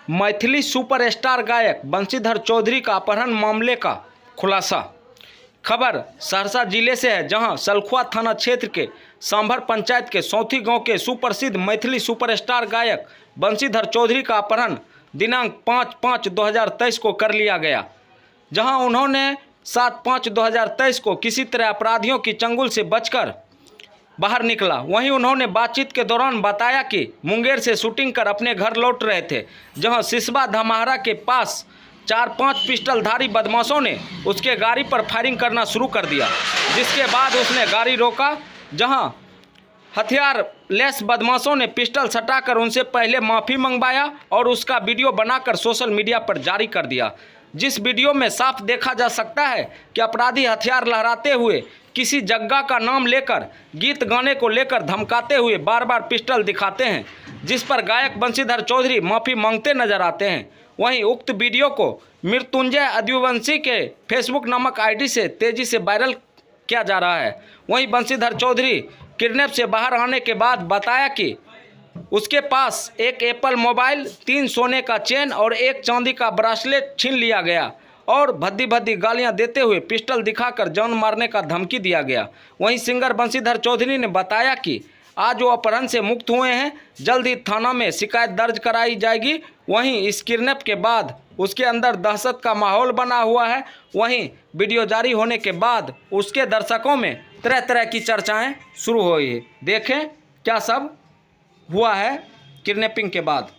Maithili superstar गायक बंशीधर चौधरी का अपहरण मामले का खुलासा। खबर सहरसा जिले से है, जहां सलखुआ थाना क्षेत्र के सांभर पंचायत के सौथी गांव के सुप्रसिद्ध मैथिली सुपरस्टार गायक बंशीधर चौधरी का अपहरण दिनांक 5/5/2023 को कर लिया गया, जहां उन्होंने 7/5/2023 को किसी तरह अपराधियों की चंगुल से बचकर बाहर निकला। वहीं उन्होंने बातचीत के दौरान बताया कि मुंगेर से शूटिंग कर अपने घर लौट रहे थे, जहां सिसवा धमाहरा के पास 4-5 पिस्टलधारी बदमाशों ने उसके गाड़ी पर फायरिंग करना शुरू कर दिया, जिसके बाद उसने गाड़ी रोका, जहां हथियार लेस बदमाशों ने पिस्टल सटाकर उनसे पहले माफ़ी मंगवाया और उसका वीडियो बनाकर सोशल मीडिया पर जारी कर दिया, जिस वीडियो में साफ देखा जा सकता है कि अपराधी हथियार लहराते हुए किसी जगह का नाम लेकर गीत गाने को लेकर धमकाते हुए बार बार पिस्टल दिखाते हैं, जिस पर गायक बंशीधर चौधरी माफ़ी मांगते नजर आते हैं। वहीं उक्त वीडियो को मृत्युंजय अद्विवंशी के फेसबुक नामक आईडी से तेजी से वायरल किया जा रहा है। वहीं बंशीधर चौधरी किडनैप से बाहर आने के बाद बताया कि उसके पास एक एप्पल मोबाइल, 3 सोने का चेन और 1 चांदी का ब्रासलेट छीन लिया गया और भद्दी भद्दी गालियां देते हुए पिस्टल दिखाकर जान मारने का धमकी दिया गया। वहीं सिंगर बंशीधर चौधरी ने बताया कि आज वो अपहरण से मुक्त हुए हैं, जल्द ही थाना में शिकायत दर्ज कराई जाएगी। वहीं इस किडनैप के बाद उसके अंदर दहशत का माहौल बना हुआ है। वहीं वीडियो जारी होने के बाद उसके दर्शकों में तरह तरह की चर्चाएं शुरू हुई है। देखें क्या सब हुआ है किडनैपिंग के बाद।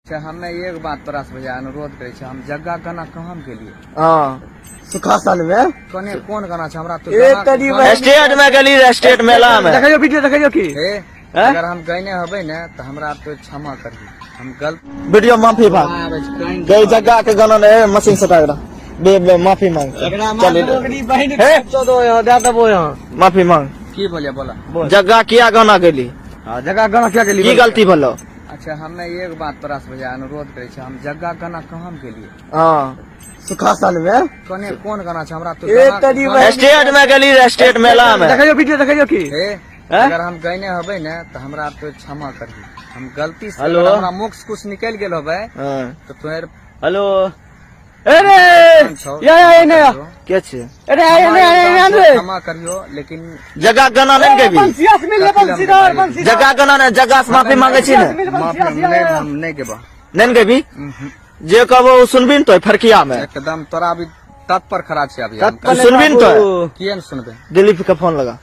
हमें एक बात तोरा से भैया अनुरोध करे छे, हम जगह गाना कहाँ के लिए सुखासन में कोने कौन गाना छे हमरा तो स्टेट में गली स्टेट मेला में देखियो वीडियो देखियो की अगर हम गईने हबे न त हमरा तो क्षमा करिए, हम गलत वीडियो माफी मांग गई जगह के गाना ने मशीन सटा बे माफी मांग चलिए चलो यहां दे दबो यहां माफी मांग की बोलिए बोला जगह किया गाना गेली जगह गाना क्या के लिए की गलती बोलो। अच्छा हमें एक बात तोरा से भैया अनुरोध करे छे, हम जगह गाना कहाँ के लिए सुखासन में कोने कौन गाना छे हमरा तो स्टेट में गली स्टेट मेला में देखियो वीडियो देखियो की अगर हम गईने हबे न त हमरा तो क्षमा करिए, हम गलती से हमरा मुख से कुछ निकल गेल हबे तो तोर हेलो अरे या ने के छे अरे ने क्षमा करियो, लेकिन जगह गाना नहीं गेबी जगह गाना ने जगह से माफी मांगे छी ने हम नहीं गेबा नहीं गेबी जे कहबो सुनबी न तो फरकिया में एकदम तोरा अभी तत्पर खड़ा छे, अभी सुनबी न तो किए न सुनबे। दिलीप का फोन लगा।